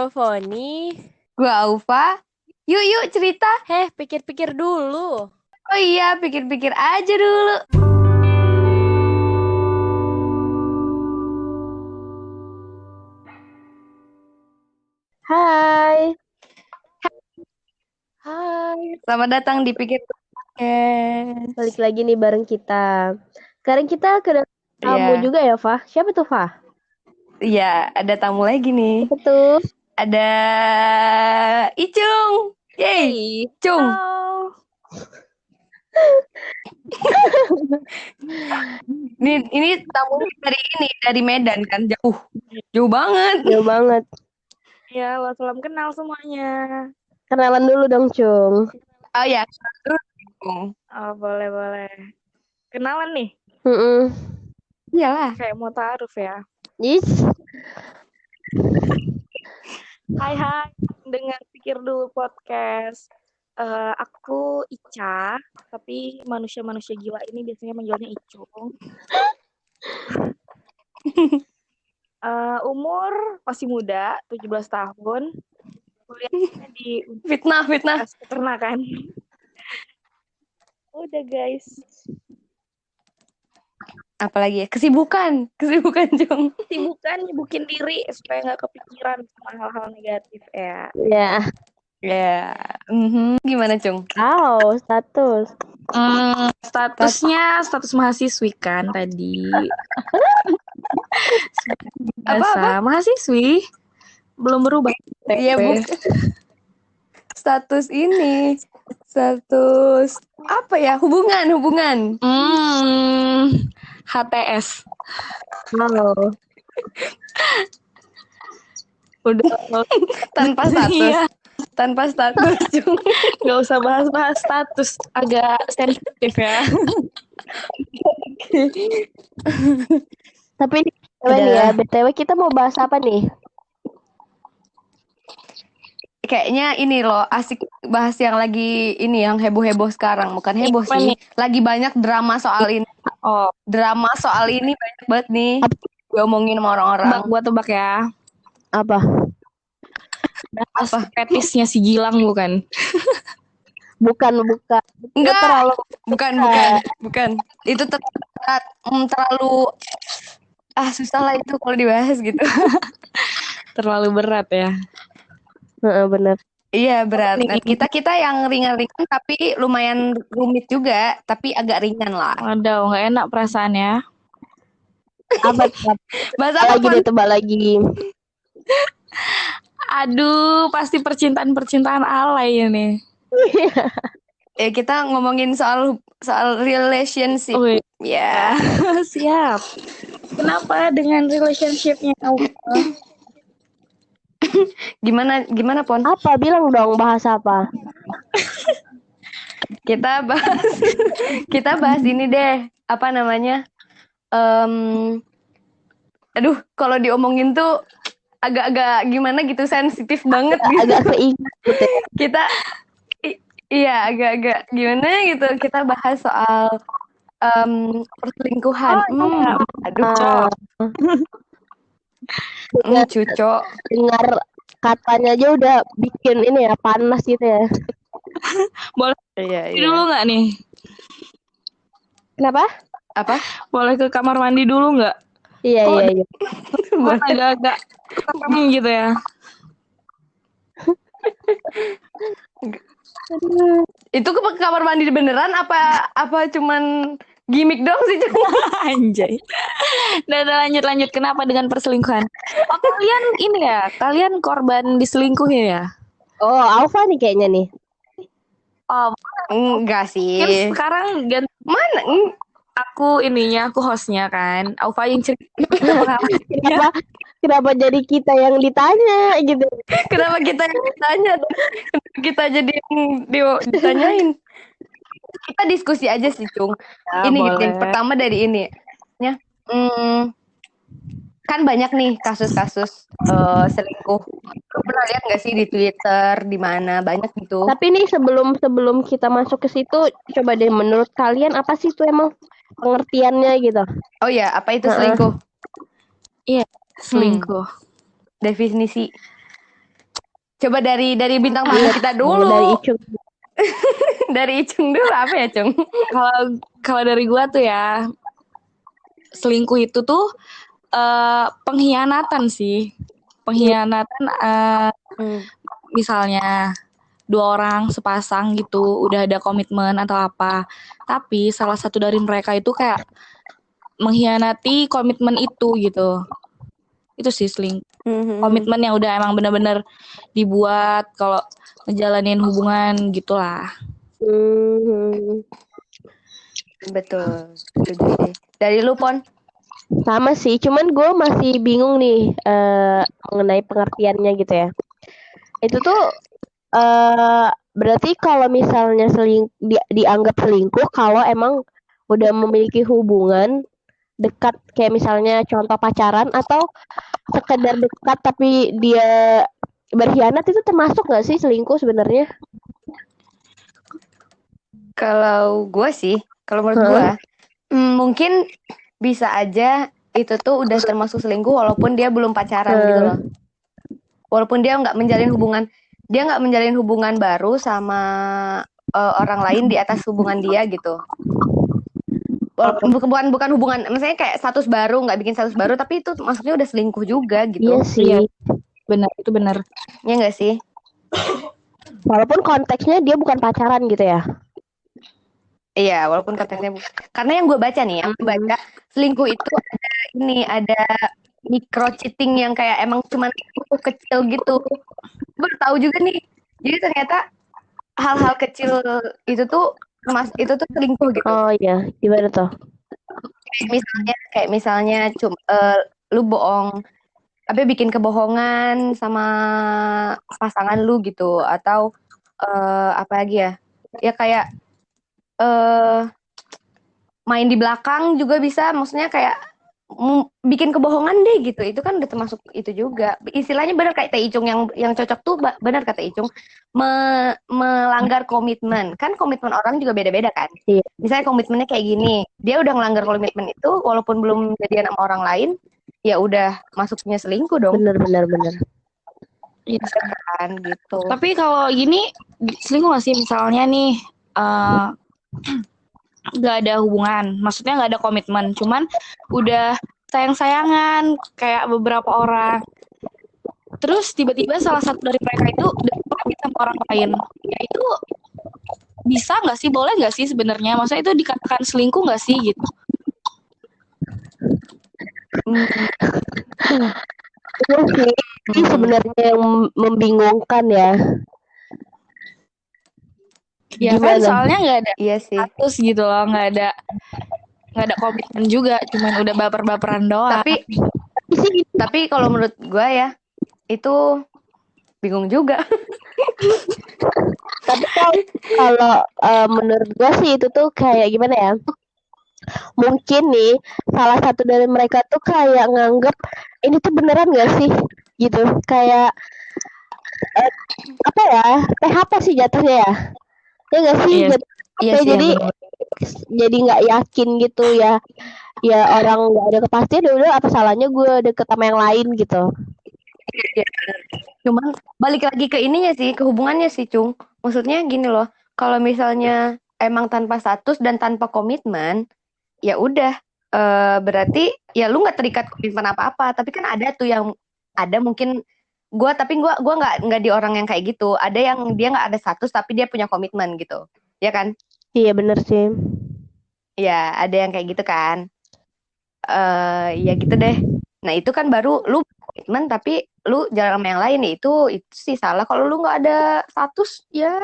Gua Foni. Gua Aufa. Yuk cerita. Pikir-pikir dulu. Oh iya, pikir-pikir aja dulu. Hai. Selamat datang di Pikir Podcast. Balik lagi nih bareng kita. Sekarang kita kedatangan tamu Iya. juga ya, Fah? Siapa tuh, Fah? Iya, ada tamu lagi nih. Siapa tuh? Ada Icung. Yeay, Cung. Halo. Ini tamunya dari Medan kan, jauh banget. Jauh banget. Ya, lo salam kenal semuanya. Kenalan dulu dong, Cung. Oh ya, Cung. Oh, boleh. Kenalan nih. Iyalah. Kayak mau taaruf ya. Yes. Hai, dengan Pikir Dulu Podcast. Aku Ica, tapi manusia-manusia gila ini biasanya manggilnya Icung. Umur masih muda, 17 tahun. Kuliahnya di Fitnah. Peternakan. Udah, guys. Apalagi ya? Kesibukan, Cung. Kesibukan nyibukin diri supaya nggak kepikiran sama hal-hal negatif ya. Ya. Gimana, Cung? Status. Statusnya status mahasiswi kan tadi. Apa? Mahasiswi belum berubah. Iya, Bu. Status apa ya? Hubungan. HTS. Halo. Udah Tanpa status. Iya. Tanpa status, Cung. Nggak usah bahas status, agak sensitif ya. Tapi ini BTW nih ya, BTW kita mau bahas apa nih? Kayaknya ini loh, asik bahas yang lagi ini, yang heboh-heboh sekarang. Bukan heboh Apa sih, nih? lagi banyak drama soal ini. Oh, Drama soal ini banyak banget nih diomongin sama orang-orang. gua tebak ya. Apa? Bahas fetisnya si Gilang bukan? Bukan. Enggak, Terlalu bukan. Itu terlalu susah lah itu kalau dibahas gitu. Terlalu berat ya. bener. Iya, berat. Nah, kita yang ringan-ringan tapi lumayan rumit juga, tapi agak ringan lah. Waduh, nggak enak perasaannya. Apa? Bahas apa, lagi Pon? deh, tebak lagi. Aduh, pasti percintaan alay ini. Ya, kita ngomongin soal relationship. Oh, Ya. siap. Kenapa dengan relationship-nya? Gimana, Pon? Apa? Bilang dong, bahas apa? Kita bahas ini deh. Apa namanya? Aduh, kalau diomongin tuh agak-agak gimana gitu, sensitif banget gitu. Agak keinget gitu ya. Kita iya, agak-agak gimana gitu. Kita bahas soal perselingkuhan. Aduh, cucok. Dengar katanya aja udah bikin ini ya, panas gitu ya. Boleh Iya. dulu nggak nih? Kenapa? Apa? Boleh ke kamar mandi dulu nggak? Iya. Kok agak-agak gitu ya? Itu ke kamar mandi beneran apa cuman gimmick dong sih? Anjay. Udah lanjut. Kenapa dengan perselingkuhan? Oh, kalian ini ya? Kalian korban diselingkuhin ya? Oh, Alfa nih kayaknya nih. Oh, Enggak sih. kan sekarang ganti Mana? aku hostnya kan. Aufa yang cerita. Kenapa jadi kita yang ditanya gitu? Kenapa kita yang ditanya? Kita jadi yang ditanyain. Kita diskusi aja sih, Cung. Ya, ini boleh. gitu. Pertama dari ini. Ya. Kan banyak nih kasus-kasus selingkuh. Lu pernah lihat nggak sih di Twitter, di mana banyak gitu? Tapi nih sebelum kita masuk ke situ, coba deh menurut kalian apa sih itu emang pengertiannya gitu? Oh ya, apa itu selingkuh? Iya, selingkuh. Definisi. Coba dari bintang tamu Iya, kita dari dulu. Icung. Dari Icung dulu apa ya, Cung? Kalau kalau dari gua tuh ya, selingkuh itu tuh pengkhianatan sih. Pengkhianatan misalnya dua orang sepasang gitu udah ada komitmen atau apa. Tapi salah satu dari mereka itu kayak mengkhianati komitmen itu gitu. Itu sih selingkuh. Komitmen yang udah emang bener-bener dibuat kalau ngejalanin hubungan gitulah. Hmm, Betul, setuju sih. Dari lu, Pon? sama sih, cuman gue masih bingung nih mengenai pengertiannya gitu ya. Itu tuh berarti kalau misalnya dianggap selingkuh kalau emang udah memiliki hubungan dekat kayak misalnya contoh pacaran atau sekedar dekat tapi dia berkhianat itu termasuk nggak sih selingkuh sebenarnya? Kalau gue sih, kalau menurut gue, mungkin bisa aja itu tuh udah termasuk selingkuh walaupun dia belum pacaran gitu loh. Walaupun dia nggak menjalin hubungan baru sama orang lain di atas hubungan dia gitu. Bukan hubungan, misalnya kayak status baru, nggak bikin status baru, tapi itu maksudnya udah selingkuh juga gitu. Iya sih. Benar, itu benar. Ya nggak sih? Walaupun konteksnya dia bukan pacaran gitu ya. Iya, walaupun konteksnya karena yang gue baca nih, selingkuh itu ada micro cheating yang kayak emang cuman kecil gitu. Baru tahu juga nih. Jadi ternyata hal-hal kecil itu tuh selingkuh gitu. Oh iya, gimana tuh? Misalnya lu bohong, tapi bikin kebohongan sama pasangan lu gitu, atau apa lagi ya? Ya kayak main di belakang juga bisa, maksudnya kayak bikin kebohongan deh gitu. Itu kan udah termasuk itu juga. Istilahnya benar kayak Teh Icung yang cocok tuh, benar kata Icung, melanggar komitmen. Kan komitmen orang juga beda-beda kan. Iya. Misalnya komitmennya kayak gini, dia udah ngelanggar komitmen itu walaupun belum jadian sama orang lain, ya udah masuknya selingkuh dong. Bener. Iya kan gitu. Tapi kalau gini selingkuh nggak sih, misalnya nih nggak ada hubungan, maksudnya nggak ada komitmen, cuman udah sayang-sayangan kayak beberapa orang, terus tiba-tiba salah satu dari mereka itu udah komit sama orang lain, ya itu bisa nggak sih, boleh nggak sih sebenarnya, maksudnya itu dikatakan selingkuh nggak sih gitu? Iya sih, ini sebenarnya yang membingungkan ya. Ya Gimana? kan soalnya nggak ada status gitu loh, nggak ada komitmen juga, cuman udah baper-baperan doang. Tapi kalau menurut gue ya itu bingung juga. Tapi kalau menurut gue sih itu tuh kayak gimana ya? Mungkin nih salah satu dari mereka tuh kayak nganggep ini tuh beneran gak sih? Gitu. Kayak apa ya? PHP sih jatuhnya ya. Ya gak sih? Iya sih, jadi nggak yakin gitu ya. Ya orang nggak ada kepastian, udah apa salahnya gue deket sama yang lain gitu. Cuman balik lagi ke ininya sih, ke hubungannya sih, Cung. Maksudnya gini loh, kalau misalnya emang tanpa status dan tanpa komitmen, ya udah berarti ya lu nggak terikat komitmen apa-apa. Tapi kan ada tuh yang ada mungkin gue nggak di orang yang kayak gitu. Ada yang dia nggak ada status tapi dia punya komitmen gitu, ya kan? Iya bener sih. Ya ada yang kayak gitu kan. Ya gitu deh. Nah itu kan baru lu komitmen tapi lu jalan sama yang lain, ya itu sih salah. Kalau lu nggak ada status, ya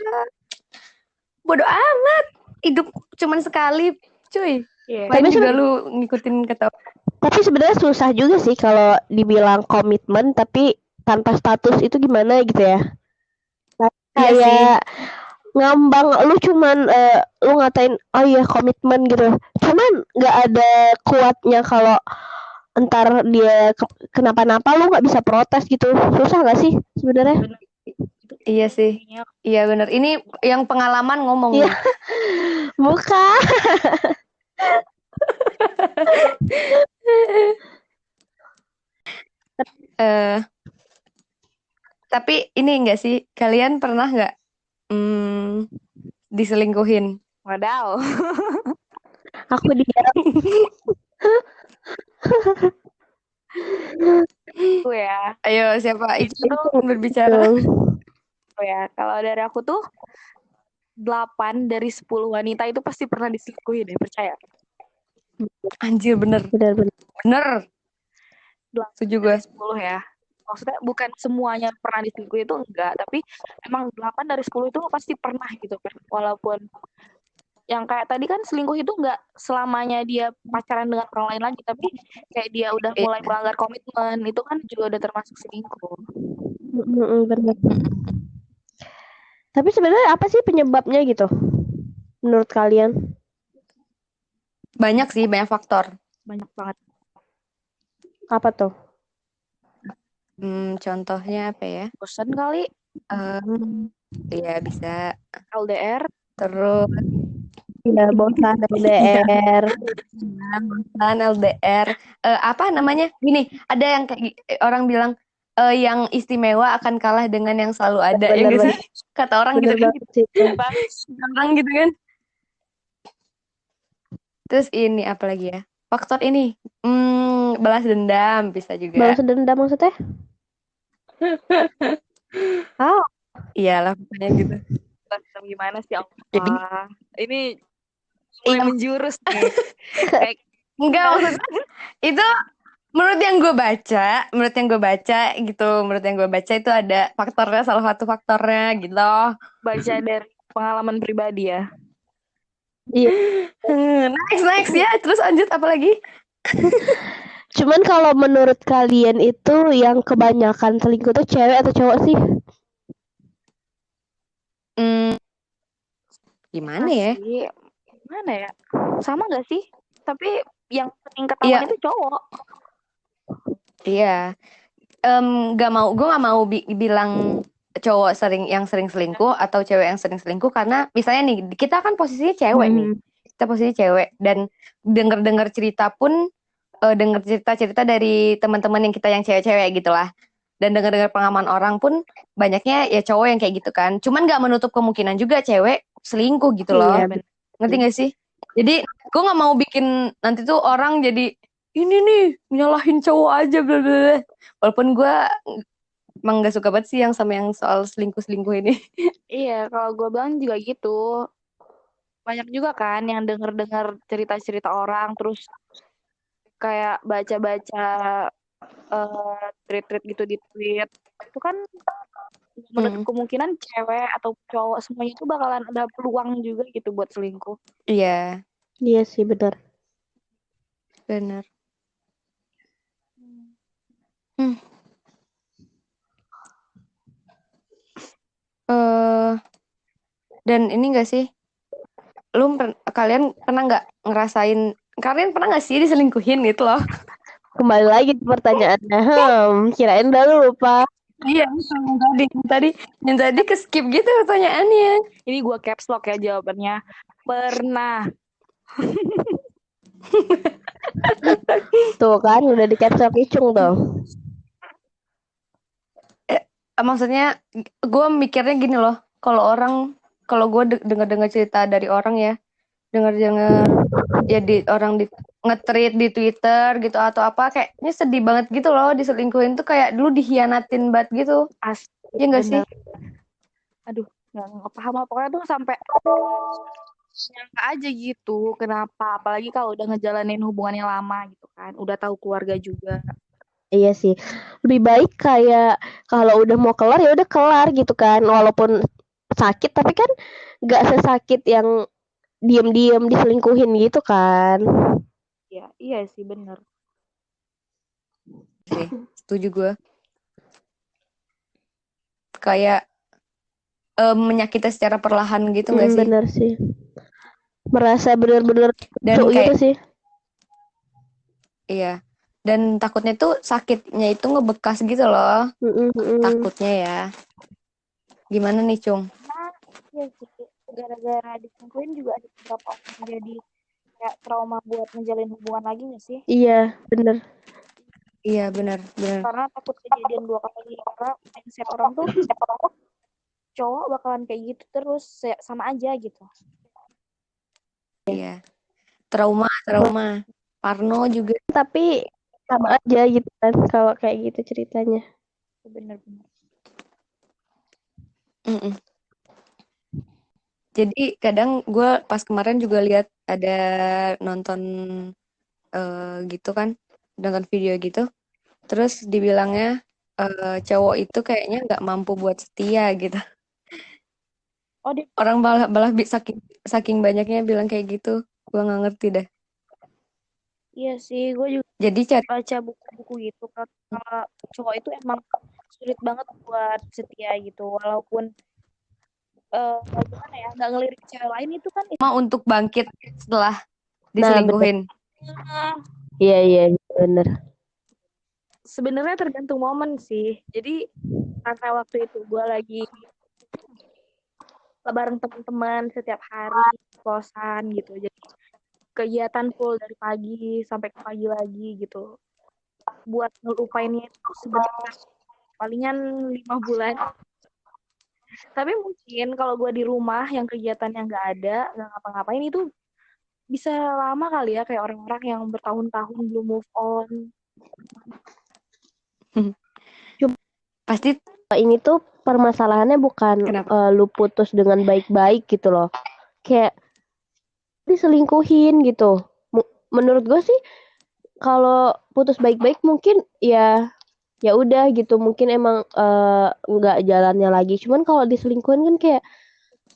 bodo amat. Hidup cuman sekali, cuy. Paling juga lu ngikutin kata. Tapi sebenarnya susah juga sih kalau dibilang komitmen tapi tanpa status itu gimana gitu ya. Kayak ngambang lu cuman lu ngatain oh iya komitmen gitu. Cuman nggak ada kuatnya kalau entar dia kenapa-napa lu nggak bisa protes gitu. Susah nggak sih sebenarnya? Iya sih. Iya benar. Ini yang pengalaman ngomong. Iya. Bukan. Tapi ini enggak sih, kalian pernah nggak diselingkuhin? Wadaw. Aku dia. Aku ya. Ayo, siapa? Itu Icung tuh berbicara. ya. Kalau dari aku tuh 8 dari 10 wanita itu pasti pernah diselingkuhin deh, percaya. Anjir, bener. Benar-benar. Bener. 8 Setuju gue. dari 10 ya. Maksudnya bukan semuanya pernah diselingkuhin itu enggak, tapi emang 8 dari 10 itu pasti pernah gitu kan. Walaupun yang kayak tadi kan selingkuh itu enggak selamanya dia pacaran dengan orang lain lagi, tapi kayak dia udah mulai melanggar komitmen, itu kan juga udah termasuk selingkuh. Benar. Tapi sebenarnya apa sih penyebabnya gitu? Menurut kalian? Banyak sih, banyak faktor. Banyak banget. Apa tuh? Contohnya apa ya? Bosan kali, Ya bisa. LDR, Terus Ya, bosan LDR. bosan LDR. Apa namanya? Gini, ada yang kayak orang bilang yang istimewa akan kalah dengan yang selalu ada. Ya Bener nggak banget. sih? Kata orang Bener gitu kan? banget sih. Kata orang gitu kan? Terus ini apa lagi ya? Faktor ini, balas dendam bisa juga. Balas dendam maksudnya? Oh, Iyalah, pokoknya gitu. gimana sih Jadi, Allah? Ini mulai iya, menjurus nih. Kayak enggak maksudnya itu menurut yang gue baca gitu, menurut yang gue baca itu ada faktornya, salah satu faktornya gitu. baca dari pengalaman pribadi ya. iya. Next ya, terus lanjut apa lagi? Cuman kalau menurut kalian itu yang kebanyakan selingkuh tuh cewek atau cowok sih? Gimana ya? Sih, gimana ya? Sama gak sih? Tapi yang sering Iya, ketahuan itu cowok. iya. Gue gak mau bilang cowok yang sering selingkuh atau cewek yang sering selingkuh, karena misalnya nih kita kan posisinya cewek nih, kita posisinya cewek, dan denger cerita pun denger cerita dari teman-teman yang kita yang cewek-cewek gitulah, dan denger pengalaman orang pun banyaknya ya cowok yang kayak gitu kan, cuman nggak menutup kemungkinan juga cewek selingkuh gitu loh. Iya, Ngerti gak sih? Jadi gue nggak mau bikin nanti tuh orang jadi ini nih nyalahin cowok aja bla bla bla. Walaupun gue emang gak suka banget sih yang sama yang soal selingkuh ini. Iya, kalau gue bilang juga gitu. Banyak juga kan yang denger-dengar cerita-cerita orang, terus kayak baca-baca tweet-tweet gitu di tweet. Itu kan menutup kemungkinan cewek atau cowok semuanya itu bakalan ada peluang juga gitu buat selingkuh. Iya, Iya sih benar. bener. Dan ini gak sih, kalian pernah nggak ngerasain, kalian pernah nggak sih diselingkuhin gitu loh? Kembali lagi ke pertanyaannya. Kirain udah lupa. Iya, yang tadi ke skip gitu pertanyaannya. Ini gue caps lock ya jawabannya. Pernah. Tuh kan udah di caps lock Icung dong. Maksudnya gue mikirnya gini loh, kalau gue dengar cerita dari orang ya, dengar ya orang nge-tweet di Twitter gitu atau apa, kayaknya sedih banget gitu loh, diselingkuhin tuh kayak dulu dihianatin banget gitu. Iya nggak sih? Aduh, nggak paham, pokoknya tuh sampai nyangka aja gitu. Kenapa? Apalagi kalau udah ngejalanin hubungan yang lama gitu kan, udah tahu keluarga juga. Iya sih. Lebih baik kayak kalau udah mau kelar ya udah kelar gitu kan. Walaupun sakit tapi kan nggak sesakit yang diem-diem diselingkuhin gitu kan. Ya, iya sih bener. Sih, setuju gue. Kayak menyakiti secara perlahan gitu nggak sih? Bener sih. Merasa bener-bener Dan gitu kayak sih. iya. Dan takutnya tuh sakitnya itu ngebekas gitu loh. Takutnya ya. Gimana nih, Cung? Iya sih, gara-gara diselingkuhin juga ada beberapa orang jadi kayak trauma buat menjalin hubungan lagi gak sih? Iya, bener. Iya, benar. Karena takut kejadian 2 kali. Karena mindset orang tuh cowok bakalan kayak gitu terus sama aja gitu. Iya. Trauma. Parno juga. Tapi sama aja gitu kan kalau kayak gitu ceritanya. Bener-bener. Mm-mm. Jadi kadang gue pas kemarin juga lihat ada nonton gitu kan, nonton video gitu. Terus dibilangnya cowok itu kayaknya nggak mampu buat setia gitu. Oh, dia Orang balah saking saking banyaknya bilang kayak gitu. Gue nggak ngerti dah. iya sih, gue juga Jadi cari baca buku-buku gitu kan. Kalau cowok itu emang sulit banget buat setia gitu. Walaupun gimana ya, nggak ngelirik cewek lain itu kan mau untuk bangkit setelah Nah, bener. diselingkuhin. Iya, iya, bener. sebenarnya tergantung momen sih. Jadi karena waktu itu gue lagi bareng teman-teman setiap hari kosan gitu. Jadi kegiatan full dari pagi sampai ke pagi lagi gitu. Buat ngelupainnya itu sebenarnya palingan 5 bulan. Tapi mungkin kalau gue di rumah yang kegiatannya nggak ada, nggak ngapa-ngapain itu bisa lama kali ya kayak orang-orang yang bertahun-tahun belum move on. Cuma Pasti ini tuh permasalahannya bukan kenapa? lu putus dengan baik-baik gitu loh. Kayak diselingkuhin gitu. Menurut gue sih kalau putus baik-baik mungkin ya udah gitu mungkin emang nggak jalannya lagi. Cuman kalau diselingkuhin kan kayak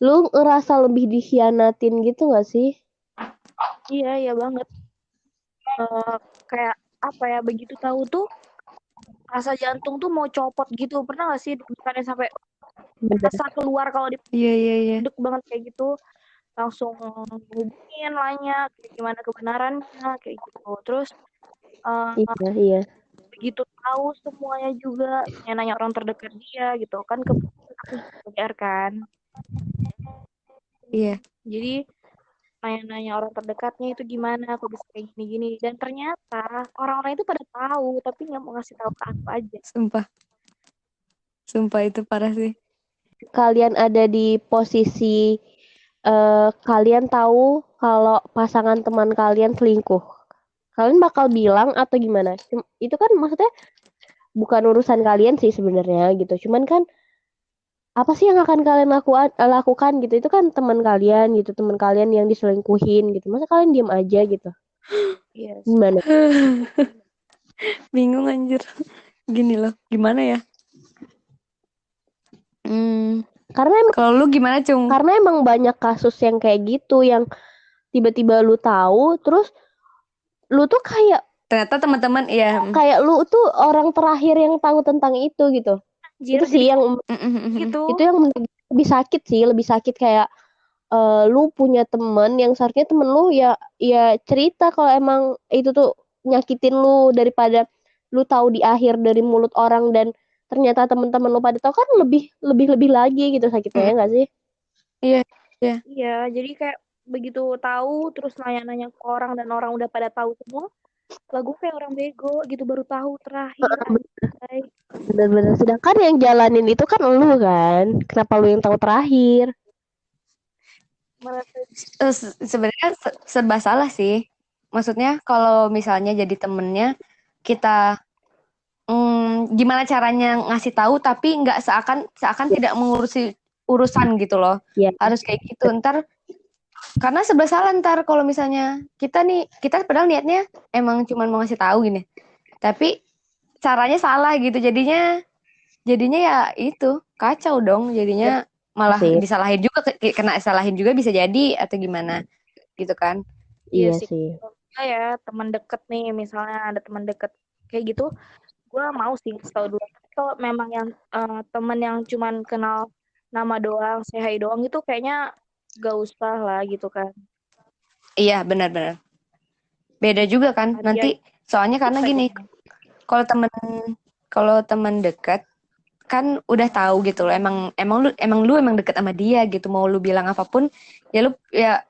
lu ngerasa lebih dikhianatin gitu nggak sih? Iya, iya banget. Kayak apa ya, begitu tahu tuh rasa jantung tuh mau copot gitu. Pernah gak sih bukannya sampai Bener. rasa keluar kalau Iya. deg banget kayak gitu, langsung hubungin nanya kayak gimana kebenarannya kayak gitu. Terus Iya, iya. begitu tahu semuanya juga nanya orang terdekat dia gitu kan, ke aku GR kan. Iya. Jadi nanya-nanya orang terdekatnya itu gimana, aku bisa kayak gini-gini. Dan ternyata orang-orang itu pada tahu, tapi nggak mau ngasih tahu ke aku aja. Sumpah itu parah sih. Kalian ada di posisi kalian tahu kalau pasangan teman kalian selingkuh. Kalian bakal bilang atau gimana? Itu kan maksudnya bukan urusan kalian sih sebenarnya gitu. Cuman kan apa sih yang akan kalian lakukan gitu? Itu kan teman kalian gitu, teman kalian yang diselingkuhin gitu. Masa kalian diam aja gitu? Iya sih. Gimana? Bingung anjir. Gini loh, gimana ya? Karena emang Kalau lu gimana, Cung? banyak kasus yang kayak gitu yang tiba-tiba lu tahu terus lu tuh kayak Ternyata teman-teman iya. lu tuh orang terakhir yang tahu tentang itu gitu. Anjir, Itu jadi sih yang gitu. itu yang lebih sakit sih, lebih sakit kayak lu punya temen yang seharusnya temen lu ya cerita kalau emang itu tuh nyakitin lu daripada lu tahu di akhir dari mulut orang dan ternyata teman-teman lu pada tahu kan lebih lebih lebih lagi gitu sakitnya ya nggak sih? Iya. Iya, jadi kayak begitu tahu terus nanya-nanya ke orang dan orang udah pada tahu semua, lagu kayak orang bego gitu baru tahu terakhir. Anjay. Bener-bener. Sedangkan yang jalanin itu kan lu kan. Kenapa lu yang tahu terakhir? Merasa Sebenarnya serba salah sih. Maksudnya kalau misalnya jadi temennya kita gimana caranya ngasih tahu tapi nggak seakan tidak mengurusi urusan gitu loh. Ya, Harus kayak gitu. Ntar karena serba salah ntar kalau misalnya kita padahal niatnya emang cuma mau ngasih tahu gini. Tapi caranya salah gitu. Jadinya ya itu kacau dong. Jadinya malah sih. disalahin juga kena salahin juga bisa jadi atau gimana gitu kan. iya Iya sih. sih. Kalau ya teman deket nih, misalnya ada teman deket kayak gitu, gue mau sih tahu dulu. Kalau memang yang teman yang cuman kenal nama doang, say hi doang itu kayaknya gak usah lah gitu kan. Iya benar-benar. Beda juga kan Dia nanti soalnya karena kita gini jadinya. kalau temen kalau teman dekat kan udah tahu gitu loh emang lu deket sama dia gitu mau lu bilang apapun ya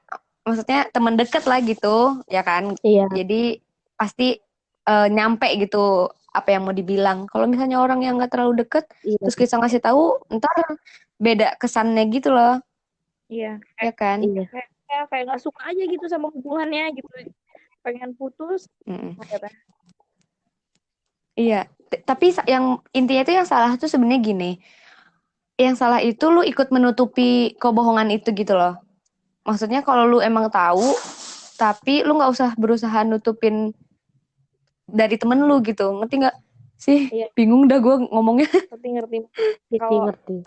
maksudnya teman dekat lah gitu ya kan Iya. jadi pasti nyampe gitu apa yang mau dibilang. Kalau misalnya orang yang nggak terlalu deket, Iya. terus kita ngasih tahu, ntar beda kesannya gitu loh, Iya, ya kan? Iya. kayak nggak suka aja gitu sama hubungannya gitu. Pengen putus, Mm-mm. ada. Iya, tapi yang intinya itu yang salah tuh sebenarnya gini. Yang salah itu lu ikut menutupi kebohongan itu gitu loh. Maksudnya kalau lu emang tahu, tapi lu nggak usah berusaha nutupin dari temen lu gitu. Ngerti nggak sih? Iya. Bingung dah gue ngomongnya. Ngerti. Ngerti.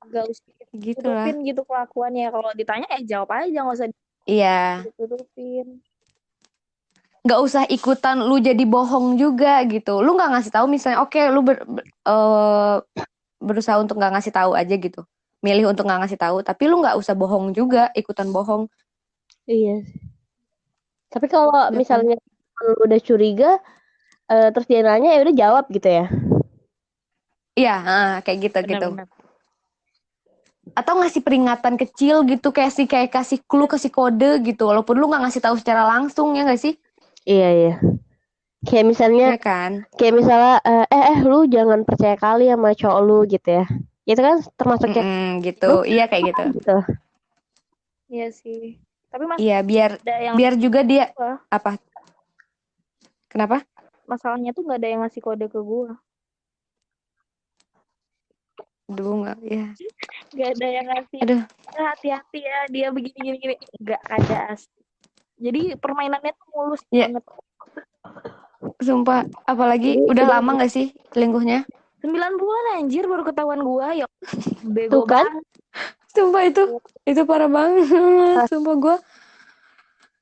Gak usah Gitu lah. tutupin gitu kelakuannya. Kalau ditanya jawab aja, nggak usah Iya. ditutupin. Nggak usah ikutan lu jadi bohong juga gitu. Lu nggak ngasih tahu misalnya, oke, lu berusaha untuk nggak ngasih tahu aja gitu. Milih untuk nggak ngasih tahu, tapi lu nggak usah bohong juga, ikutan bohong. Iya sih. Tapi kalau Iya kan? misalnya lu udah curiga, terus dia nanya ya udah jawab gitu ya. Iya, kayak gitu. Benar-benar. Atau ngasih peringatan kecil gitu, kayak kasih clue, kasih kode gitu, walaupun lu nggak ngasih tahu secara langsung, ya nggak sih? Iya. Kayak misalnya, Iya kan? kayak misalnya, lu jangan percaya kali sama cowok lu gitu ya. Itu kan termasuk kayak Gitu. Iya kayak gitu. gitu. Iya sih. Tapi Iya, ada yang biar juga dia gua. apa? Kenapa? Masalahnya tuh nggak ada yang ngasih kode ke gua. Aduh, nggak, ya. Nggak ada yang ngasih. Aduh. Hati-hati ya, dia begini. Nggak ada asli. Jadi permainannya tuh mulus Iya. banget. Sumpah, apalagi udah lama nggak sih selingkuhnya? 9 bulan anjir baru ketahuan gua. Ya Tuh bego kan? banget. Sumpah itu parah banget. Sumpah gue,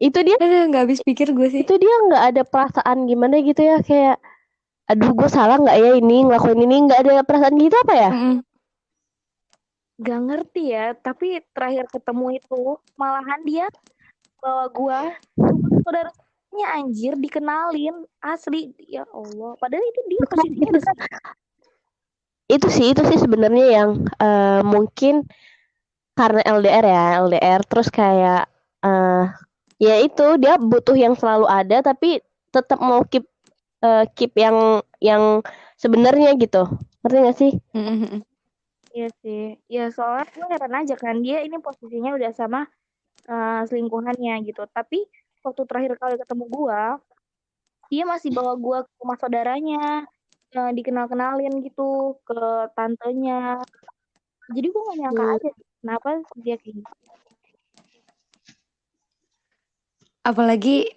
Itu dia nggak habis pikir gue sih. itu dia nggak ada perasaan gimana gitu ya, kayak aduh gue salah nggak ya ini ngelakuin ini, nggak ada perasaan gitu apa ya? Gak ngerti ya, tapi terakhir ketemu itu malahan dia bawa gua saudaranya anjir, dikenalin asli, ya Allah. Padahal itu dia posisinya udah Itu sih sebenarnya yang mungkin karena LDR terus kayak ya itu dia butuh yang selalu ada tapi tetap mau keep yang sebenarnya gitu, ngerti nggak sih? Iya sih, ya soalnya gue heran aja kan, dia ini posisinya udah sama selingkuhannya gitu, tapi waktu terakhir kali ketemu gua, dia masih bawa gua ke rumah saudaranya, dikenal-kenalin gitu ke tantenya. Jadi gua gak nyangka aja kenapa dia kayak gitu. Apalagi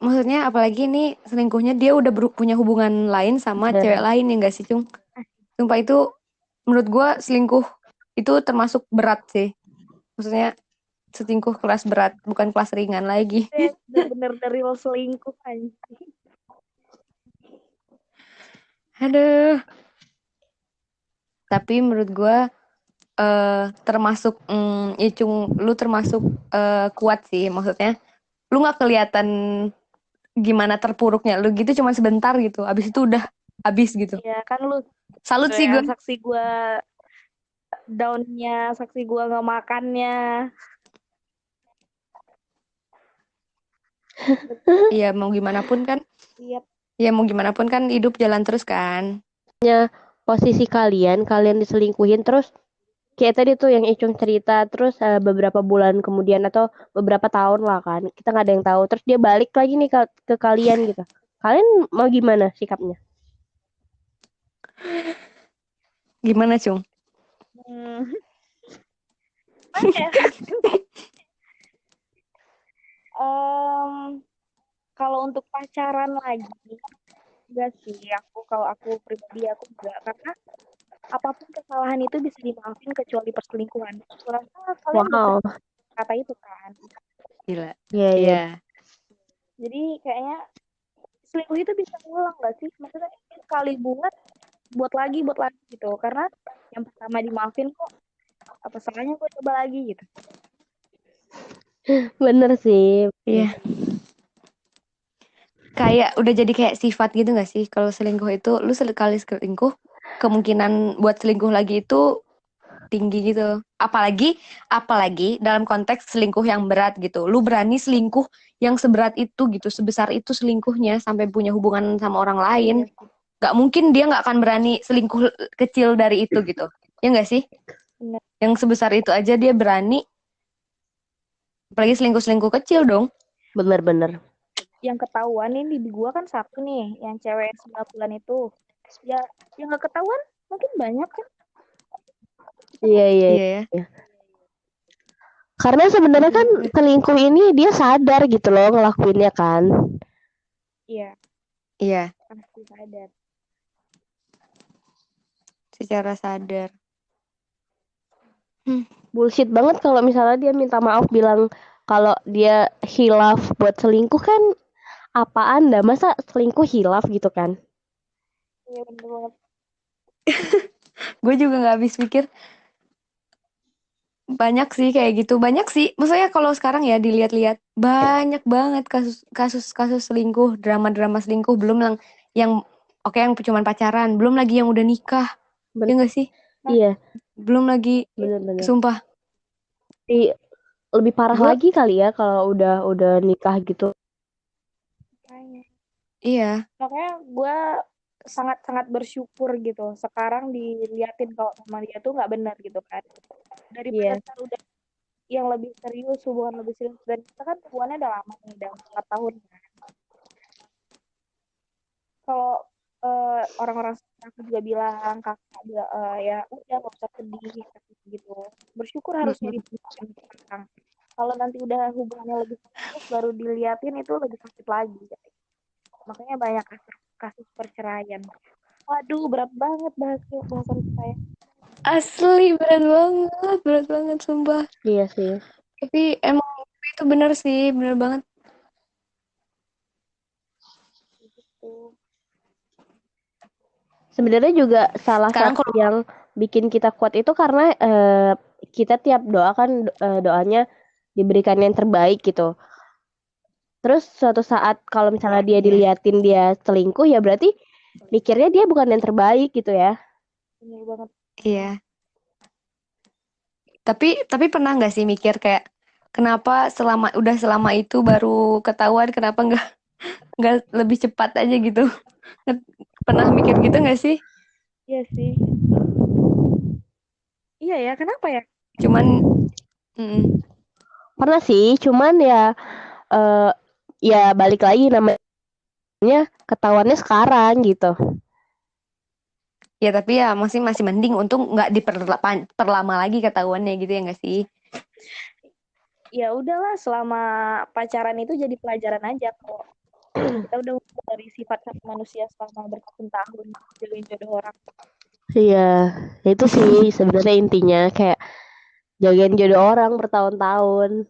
ini selingkuhnya dia udah punya hubungan lain sama cewek lain, ya nggak sih, Cung? Sumpah itu menurut gue selingkuh itu termasuk berat sih. Maksudnya selingkuh kelas berat, bukan kelas ringan lagi. Bener-bener real selingkuh anjing. Aduh. Tapi menurut gue termasuk ya Cung, lu termasuk kuat sih, maksudnya lu nggak kelihatan gimana terpuruknya lu gitu, cuma sebentar gitu, abis itu udah habis gitu. Ya kan lu salut sih gue. Saksi gue downnya, saksi gue nggak makannya. Iya, mau gimana pun kan. Yep. Ya mau gimana pun kan hidup jalan terus kan. Posisi kalian diselingkuhin terus kayak tadi tuh yang Icung cerita, terus beberapa bulan kemudian atau beberapa tahun lah kan, kita nggak ada yang tahu, terus dia balik lagi nih ke kalian gitu, kalian mau gimana sikapnya? Gimana, Cung? Kalau untuk pacaran lagi enggak sih, kalau aku pribadi aku enggak, karena apapun kesalahan itu bisa dimaafin kecuali perselingkuhan. Kurasa kalian kata itu kan. Gila. Iya. Jadi kayaknya selingkuh itu bisa ngulang nggak sih? Maksudnya sekali buat lagi gitu. Karena yang pertama dimaafin kok, apa salahnya gue coba lagi gitu. Bener sih. Iya. Kayak udah jadi kayak sifat gitu nggak sih? Kalau selingkuh itu, lu sekali selingkuh, kemungkinan buat selingkuh lagi itu tinggi gitu. Apalagi dalam konteks selingkuh yang berat gitu. Lu berani selingkuh yang seberat itu gitu, sebesar itu selingkuhnya sampai punya hubungan sama orang lain. Gak mungkin dia nggak akan berani selingkuh kecil dari itu gitu. Ya nggak sih? Bener. Yang sebesar itu aja dia berani, apalagi selingkuh kecil dong. Bener-bener. Yang ketahuan nih di gua kan satu nih, yang cewek 9 bulan itu. Ya, yang nggak ketahuan mungkin banyak kan. Iya, iya, Iya ya. iya. Karena sebenarnya kan selingkuh ini dia sadar gitu loh ngelakuinnya kan. Iya, Iya, pasti sadar. secara sadar. Bullshit banget kalau misalnya dia minta maaf bilang kalau dia hilaf buat selingkuh kan apaan dah masa selingkuh hilaf gitu kan. Iya bener banget. Gue juga nggak habis pikir. Banyak sih kayak gitu, banyak sih. Maksudnya kalau sekarang ya dilihat-lihat banyak banget kasus selingkuh, drama-drama selingkuh, belum yang oke yang cuma pacaran, belum lagi yang udah nikah. Ya nggak sih? Iya, Belum lagi, bener-bener. sumpah. Lebih parah Gue lagi kali ya kalau udah nikah gitu. Makanya. iya, Makanya gue sangat-sangat bersyukur gitu. Sekarang diliatin kalau sama dia tuh nggak benar gitu kan. Daripada Iya. ntar udah yang lebih serius, hubungan lebih serius. Dan kita kan hubungannya udah lama nih, udah 4 tahun kan. Kalau orang-orang sekitar aku juga bilang, kakak bilang, ya udah gak usah sedih gitu. Bersyukur harusnya diputuskan sekarang. Kalau nanti udah hubungannya lebih serius, baru diliatin itu lebih sakit lagi. Makanya banyak kasus perceraian. Waduh, berat banget bahasan saya. asli berat banget, sumpah. Iya sih. Tapi emang itu bener sih, bener banget. Gitu. Sebenarnya juga salah Sekarang satu yang bikin kita kuat itu karena kita tiap doa kan doanya diberikan yang terbaik gitu. Terus suatu saat kalau misalnya dia diliatin dia selingkuh ya berarti mikirnya dia bukan yang terbaik gitu ya. Bener banget. iya. Tapi pernah nggak sih mikir kayak kenapa selama itu baru ketahuan, kenapa nggak lebih cepat aja gitu? Pernah mikir gitu nggak sih? Iya sih. Iya ya, kenapa ya? Cuman Pernah sih, cuman ya ya balik lagi namanya ketahuannya sekarang gitu. ya tapi ya masih mending untung nggak diperlama lagi ketahuannya gitu ya nggak sih? Ya udahlah, selama pacaran itu jadi pelajaran aja kok. Kita udah dari sifat manusia selama bertahun-tahun jagain jodoh orang. Iya, itu sih sebenarnya intinya kayak jagain jodoh orang bertahun-tahun.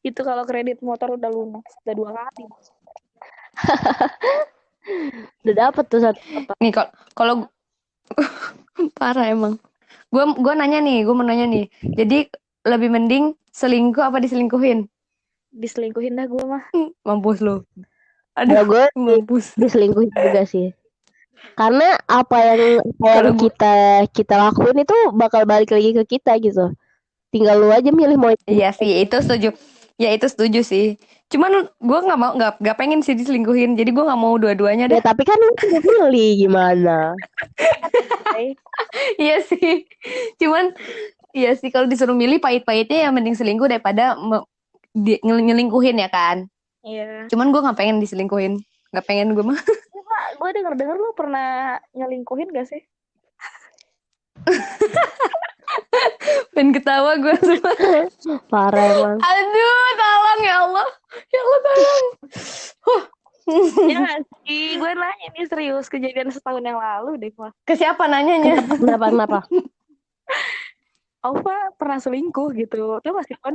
Itu kalau kredit motor udah lunas, udah 2 kali. Udah dapet tuh satu apa? Nih kalau parah emang. Gue mau nanya nih. Jadi lebih mending selingkuh apa diselingkuhin? Diselingkuhin dah gue mah. Mampus lo. Kalau Aduh, gue mampus. diselingkuhin juga sih. Karena apa yang Kalau gue kita lakuin itu bakal balik lagi ke kita gitu. Tinggal lu aja milih mau iya sih, itu setuju. Ya itu setuju sih. Cuman gue nggak pengen sih diselingkuhin. Jadi gue nggak mau dua-duanya ya deh. tapi kan lu udah milih gimana. Iya sih. Cuman iya sih kalau disuruh milih pahit-pahitnya ya mending selingkuh daripada nyelingkuhin ya kan. Iya. Cuman gue nggak pengen diselingkuhin. Nggak pengen gue mah. Gue denger lu pernah nyelingkuhin gak sih? Pengen ketawa gue semua. Parah emang. Aduh, tolong ya Allah. Ya Allah tolong. Ya gak sih? Gue nanya nih serius, kejadian setahun yang lalu deh. Ke siapa nanyanya? Kenapa? Alfa pernah selingkuh gitu. Itu masih kan?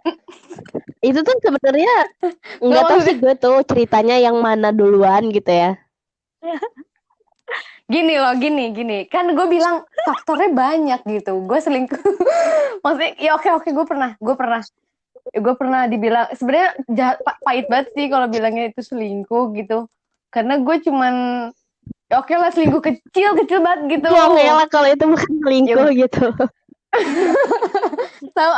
Itu tuh sebenarnya nggak tahu sih gue tuh ceritanya yang mana duluan gitu ya. Gini. Kan gue bilang faktornya banyak gitu. Gue selingkuh. Maksudnya, ya oke, gue pernah. Gue pernah dibilang, sebenarnya pahit banget sih kalau bilangnya itu selingkuh gitu. Karena gue cuman, oke lah selingkuh kecil banget gitu. Ya lah kalau itu bukan selingkuh gitu. Tahu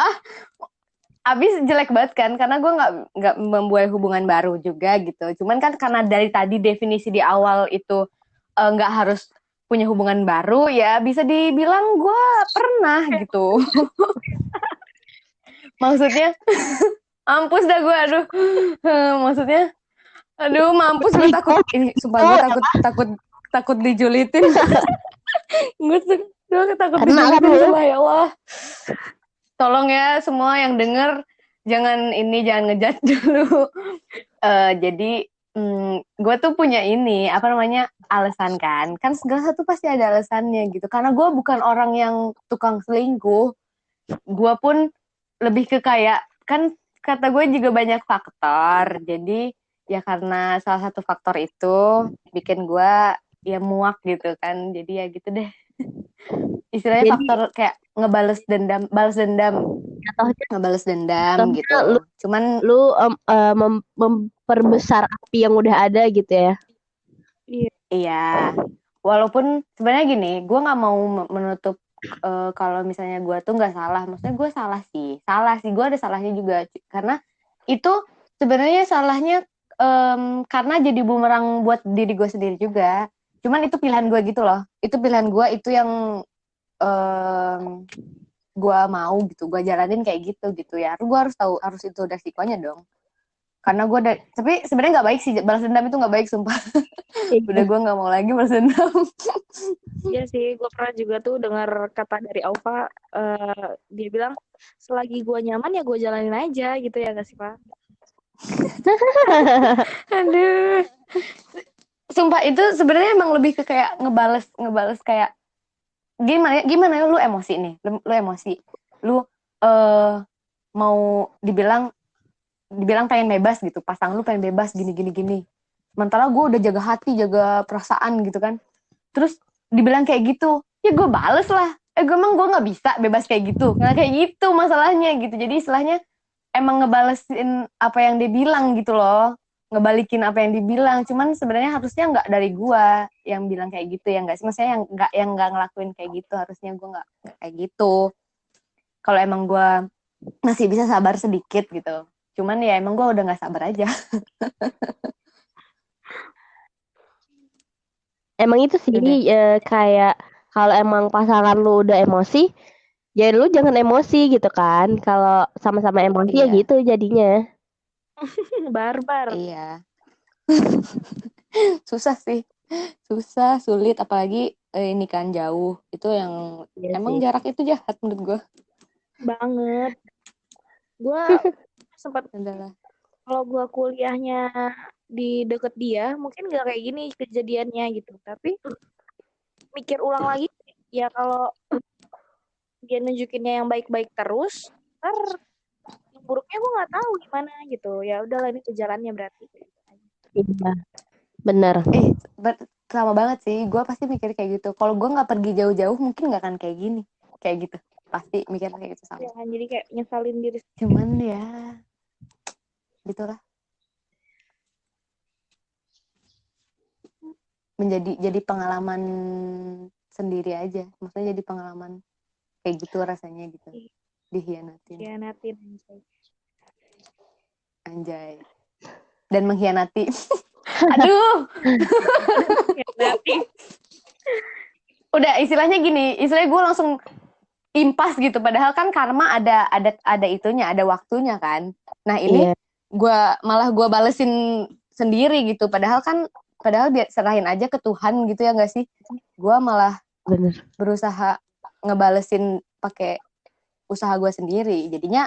abis jelek banget kan, karena gue nggak membuat hubungan baru juga gitu. Cuman kan karena dari tadi definisi di awal itu nggak harus punya hubungan baru, ya bisa dibilang gue pernah gitu. Maksudnya mampus dah gue, aduh. Maksudnya aduh mampus, gue takut ini, sumpah gue takut dijulitin. gue takut Karena kan dijulitin, lu sumpah, ya Allah. Tolong ya semua yang denger, jangan ngejat dulu. Jadi gue tuh punya ini, apa namanya, alasan kan segala satu pasti ada alasannya gitu. Karena gue bukan orang yang tukang selingkuh, gue pun lebih ke kayak, kan kata gue juga banyak faktor. Jadi ya karena salah satu faktor itu bikin gue ya muak gitu kan. Jadi ya gitu deh. Istilahnya Jadi faktor kayak balas dendam jatuhnya gitu. lu Cuman memperbesar api yang udah ada gitu ya. iya, walaupun sebenarnya gini, gue nggak mau menutup kalau misalnya gue tuh nggak salah. Maksudnya gue salah sih, gue ada salahnya juga. Karena itu sebenarnya salahnya karena jadi bumerang buat diri gue sendiri juga. Cuman itu pilihan gue gitu loh. Itu pilihan gue, itu yang gue mau gitu, gue jalanin kayak gitu ya. Gue harus tahu, harus itu resikonya dong. Karena gue tapi sebenarnya nggak baik sih, balas dendam itu nggak baik, sumpah. Udah gue nggak mau lagi balas dendam. Iya sih, gue pernah juga tuh dengar kata dari Aufa, dia bilang selagi gue nyaman ya gue jalanin aja gitu ya, gak sih Pak? Aduh, sumpah itu sebenarnya emang lebih ke kayak ngebales kayak gimana ya, lu emosi nih, lu emosi, lu mau dibilang pengen bebas gitu, pasang lu pengen bebas gini. Sementara gue udah jaga hati, jaga perasaan gitu kan. Terus dibilang kayak gitu, ya gue bales lah. Gue nggak bisa bebas kayak gitu. Nggak kayak gitu masalahnya gitu. Jadi istilahnya emang ngebalesin apa yang dia bilang gitu loh. Ngebalikin apa yang dibilang. Cuman sebenarnya harusnya nggak dari gue yang bilang kayak gitu ya, nggak sih. Maksudnya yang nggak ngelakuin kayak gitu. Harusnya gue nggak kayak gitu. Kalau emang gue masih bisa sabar sedikit gitu. Cuman ya emang gue udah nggak sabar aja. Emang itu sih kayak kalau emang pasangan lu udah emosi, ya lu jangan emosi gitu kan. Kalau sama-sama emosi ya Iya. gitu jadinya. Barbar. Iya. Susah sih. Susah, sulit, apalagi ini kan jauh. Itu yang Iya emang sih. jarak itu jahat menurut gue. Banget. Gue sempat, Adalah. kalau gue kuliahnya di deket dia, mungkin gak kayak gini kejadiannya gitu. Tapi mikir ulang lagi, ya kalau dia nunjukinnya yang baik-baik terus, ntar yang buruknya gue nggak tahu gimana gitu. Ya udahlah, ini jalannya berarti. Iya. Bener. Sama banget sih. Gue pasti mikir kayak gitu. Kalau gue nggak pergi jauh-jauh, mungkin nggak akan kayak gini. Kayak gitu. Pasti mikir kayak gitu sama. Ya kan, jadi kayak nyesalin diri. Cuman ya, gitulah. Jadi pengalaman sendiri aja. Maksudnya jadi pengalaman kayak gitu rasanya gitu. Dikhianatin. Anjay. Dan mengkhianati. Aduh. Udah istilahnya gini, istilahnya gue langsung impas gitu. Padahal kan karma ada itunya, ada waktunya kan. Nah ini gue balesin sendiri gitu. Padahal biar serahin aja ke Tuhan gitu ya, nggak sih? Gue malah berusaha ngebalesin pakai usaha gue sendiri. Jadinya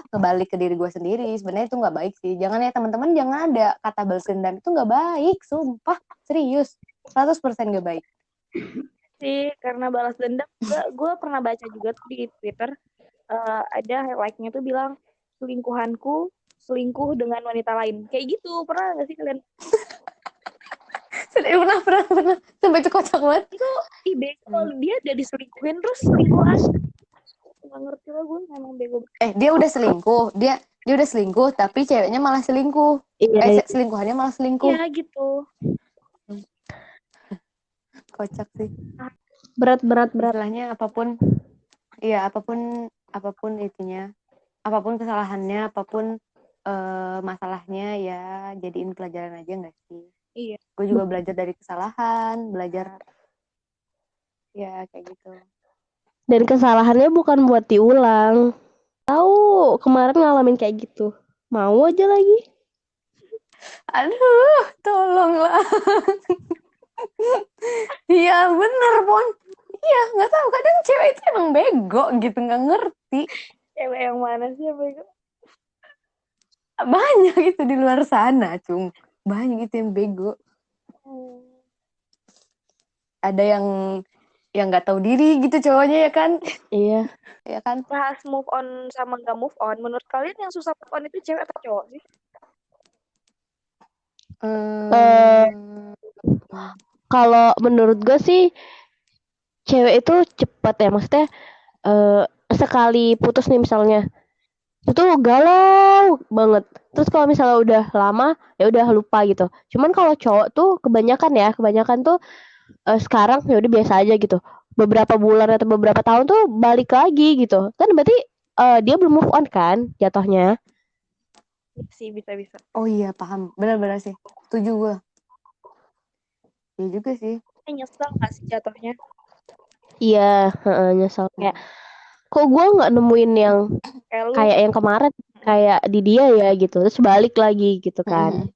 kebalik ke diri gue sendiri. Sebenarnya itu nggak baik sih. Jangan ya teman-teman, jangan ada kata balas dendam, itu nggak baik, sumpah, serius, 100% nggak baik sih. Karena balas dendam, gue pernah baca juga tuh di Twitter, ada highlight-nya tuh bilang, selingkuhanku selingkuh dengan wanita lain, kayak gitu. Pernah nggak sih kalian? Pernah sampai itu kocak banget. Itu kalau dia udah diselingkuhin terus selingkuhan, nggak ngerti lah gue, memang bego. Dia udah selingkuh, dia udah selingkuh, tapi ceweknya malah selingkuh. Selingkuhannya malah selingkuh. Iya gitu. Kocak sih. Berat. Istilahnya apapun itunya, apapun kesalahannya, apapun masalahnya, ya jadiin pelajaran aja nggak sih? Iya. Gue juga belajar dari kesalahan, belajar ya kayak gitu. Dan kesalahannya bukan buat diulang. Tahu kemarin ngalamin kayak gitu. Mau aja lagi. Aduh, tolonglah. Iya bener Pon. Iya nggak tahu kadang cewek itu emang bego gitu nggak ngerti. Cewek yang mana sih yang bego? Banyak itu di luar sana cung. Banyak itu yang bego. Ada yang nggak tahu diri gitu cowoknya ya kan. Iya. Ya kan. Bahas move on sama nggak move on. Menurut kalian yang susah move on itu cewek atau cowok sih? Kalau menurut gue sih cewek itu cepet ya, maksudnya sekali putus nih misalnya itu galau banget. Terus kalau misalnya udah lama ya udah lupa gitu. Cuman kalau cowok tuh kebanyakan tuh sekarang ya udah biasa aja gitu. Beberapa bulan atau beberapa tahun tuh balik lagi gitu. Kan berarti dia belum move on kan jatuhnya. Iya sih, bisa-bisa. Oh iya paham, benar-benar sih. Setuju gue. Iya juga sih. Nyesel nggak sih jatuhnya? Iya, nyesel kayak kok gue nggak nemuin yang Kayak lu, kayak yang kemarin kayak di dia ya gitu. Terus balik lagi gitu kan.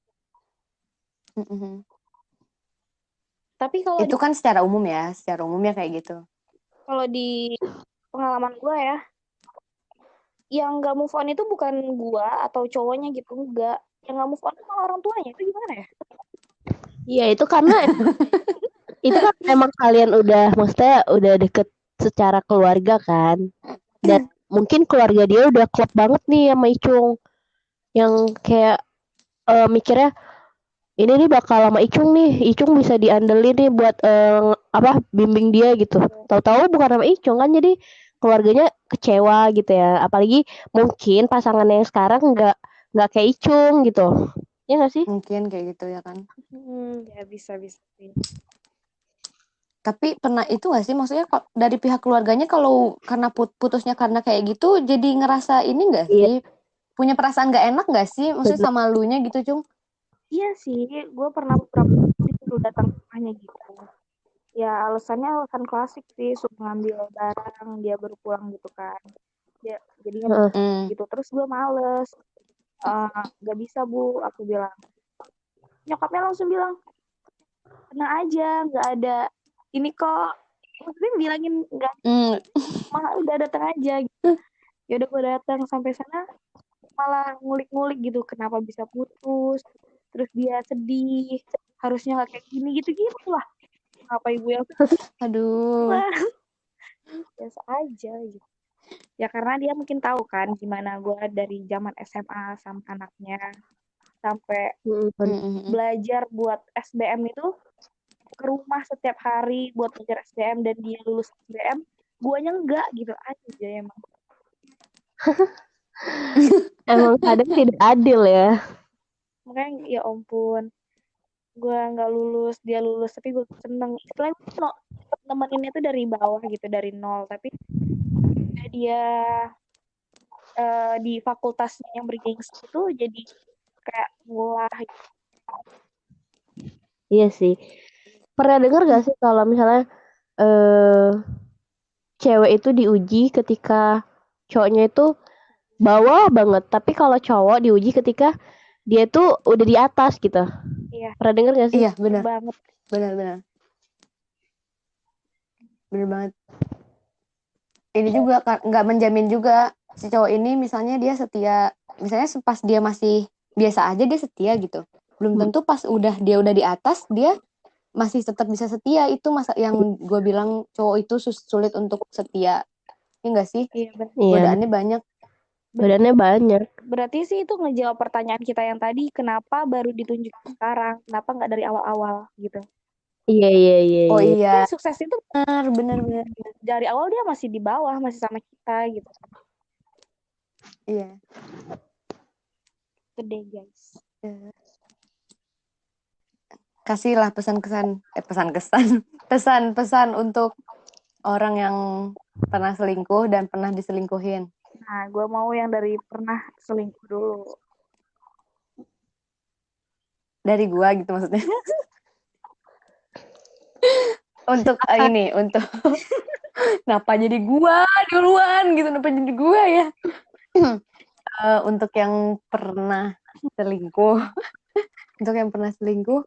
tapi kalau Itu kan secara umumnya kayak gitu. kalau di pengalaman gue ya, yang nggak move on itu bukan gue atau cowoknya gitu, enggak. Yang nggak move on itu malah orang tuanya. Itu gimana ya? Iya itu karena itu kan emang kalian udah maksudnya udah deket secara keluarga kan. Dan mungkin keluarga dia udah klop banget nih sama Icung. Yang kayak mikirnya ini nih bakal sama Icung nih. Icung bisa diandelin nih buat bimbing dia gitu. Tahu-tahu bukan sama Icung kan jadi keluarganya kecewa gitu ya. Apalagi mungkin pasangan yang sekarang nggak kayak Icung gitu. Ya nggak sih? Mungkin kayak gitu ya kan. Ya bisa sih. Tapi pernah itu gak sih maksudnya dari pihak keluarganya kalau karena putusnya karena kayak gitu jadi ngerasa ini gak sih? Punya perasaan gak enak gak sih? Maksudnya sama lunya gitu Cung? Iya sih, gue pernah beberapa kali disuruh datang ke rumahnya gitu. Ya alasannya alasan klasik sih, suruh ngambil barang, dia baru pulang gitu kan. Dia jadinya gitu. Terus gue males. Gak bisa bu, aku bilang. Nyokapnya langsung bilang, tenang aja, nggak ada ini kok. Maksudnya bilangin nggak, malah udah datang aja. Gitu. Ya udah gue datang sampai sana, malah ngulik-ngulik gitu, kenapa bisa putus. Terus dia sedih, harusnya nggak kayak gini gitu-gitu lah. Ngapa ibu yang aduh biasa aja gitu. Ya karena dia mungkin tahu kan gimana gue dari zaman SMA sama anaknya sampai belajar buat SBM itu ke rumah setiap hari buat belajar SBM dan dia lulus SBM, guanya enggak gitu aja emang. Emang kadang tidak adil ya. Makanya ya ampun, gue nggak lulus, dia lulus, tapi gue seneng. Istilahnya nemeninnya tuh dari bawah gitu, dari nol, tapi dia di fakultasnya yang bergengsi itu jadi kayak ngulah. Iya sih. Pernah dengar gak sih kalau misalnya cewek itu diuji ketika cowoknya itu bawah banget, tapi kalau cowok diuji ketika dia tuh udah di atas gitu. Iya. Pernah dengar gak sih? Iya benar banget. Benar banget. Ini juga nggak menjamin juga si cowok ini misalnya dia setia, misalnya pas dia masih biasa aja dia setia gitu, belum tentu pas dia udah di atas dia masih tetap bisa setia. Itu masa yang gue bilang cowok itu sulit untuk setia, ya nggak sih? Iya, godaannya banyak. Badannya banyak. Berarti sih itu ngejawab pertanyaan kita yang tadi, kenapa baru ditunjuk sekarang, kenapa nggak dari awal-awal gitu. Iya. Oh iya. Sukses itu benar. Dari awal dia masih di bawah, masih sama kita gitu. Iya. Gede guys. Kasihlah pesan-pesan untuk orang yang pernah selingkuh dan pernah diselingkuhin. Nah, gue mau yang dari pernah selingkuh dulu. dari gua gitu maksudnya. Untuk ini, untuk kenapa jadi gua duluan gitu, kenapa jadi gua ya? Untuk yang pernah selingkuh, untuk yang pernah selingkuh,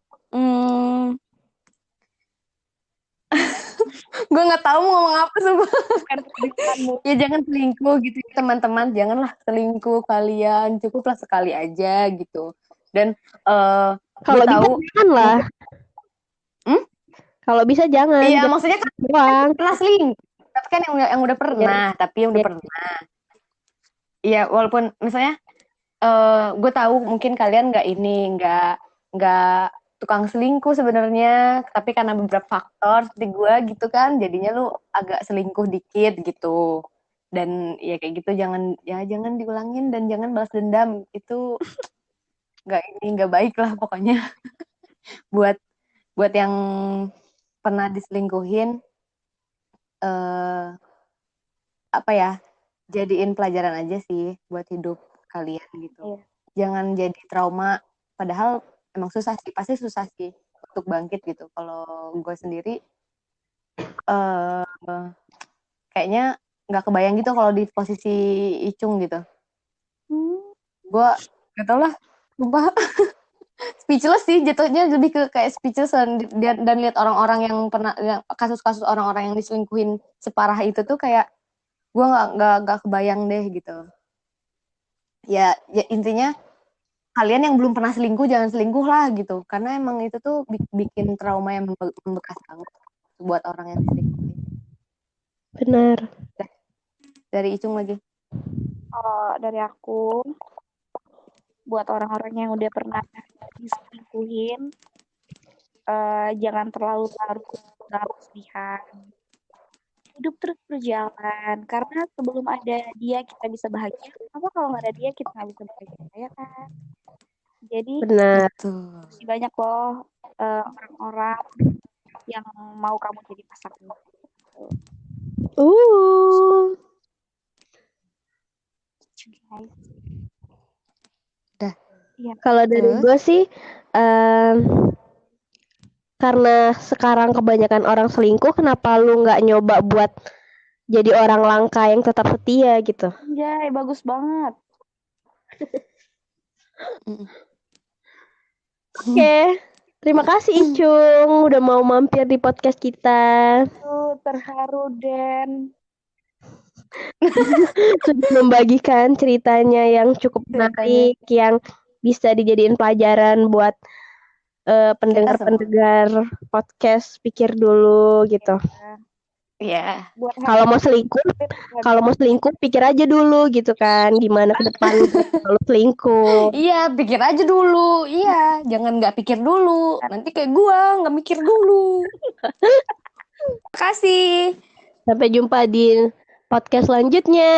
gue nggak tahu mau ngomong apa sumpah. Bukan pekerjaanmu. Ya jangan selingkuh gitu ya, teman-teman, janganlah selingkuh kalian, cukuplah sekali aja gitu. Dan gue Kalau bisa tahu jangan lah. Kalau bisa jangan. iya Jangan maksudnya kan doang. pernah selingkuh, tapi kan yang udah pernah, tapi yang udah Iya. pernah. Iya walaupun misalnya gue tahu mungkin kalian nggak tukang selingkuh sebenarnya, tapi karena beberapa faktor seperti gue gitu kan, jadinya lu agak selingkuh dikit gitu. Dan ya kayak gitu jangan diulangin dan jangan balas dendam, itu nggak baik lah pokoknya. buat yang pernah diselingkuhin, apa ya, jadiin pelajaran aja sih buat hidup kalian gitu. Iya. Jangan jadi trauma, padahal emang susah sih, pasti susah sih untuk bangkit gitu. Kalau gue sendiri kayaknya nggak kebayang gitu kalau di posisi Icung gitu. Gue gak tau lah, sumpah. Speechless sih jatuhnya, lebih ke kayak speechless dan lihat orang-orang yang pernah, kasus-kasus orang-orang yang diselingkuhin separah itu tuh kayak gue nggak kebayang deh gitu. Ya intinya kalian yang belum pernah selingkuh jangan selingkuh lah gitu, karena emang itu tuh bikin trauma yang membekas banget buat orang yang diselingkuhin. Benar. Dari Icung lagi. Dari aku, buat orang-orang yang udah pernah diselingkuhin, jangan terlalu larut dalam kesedihan. Hidup terus berjalan, karena sebelum ada dia kita bisa bahagia. Apa kalau nggak ada dia kita nggak bisa bahagia, ya kan? Jadi Benar. masih banyak loh orang-orang yang mau kamu jadi pasangan. Guys. Dah. Iya. Kalau dari gue sih, karena sekarang kebanyakan orang selingkuh, kenapa lu nggak nyoba buat jadi orang langka yang tetap setia gitu? Anjay, bagus banget. Oke, terima kasih Icung udah mau mampir di podcast kita. Terharu dan Sudah membagikan ceritanya yang cukup menarik, yang bisa dijadiin pelajaran buat pendengar-pendengar podcast pikir dulu gitu. Iya. Kalau mau selingkuh pikir aja dulu gitu kan, gimana ke depan kalau selingkuh. Iya, pikir aja dulu. Iya, jangan nggak pikir dulu. Nanti kayak gua nggak mikir dulu. Makasih. Sampai jumpa di podcast selanjutnya.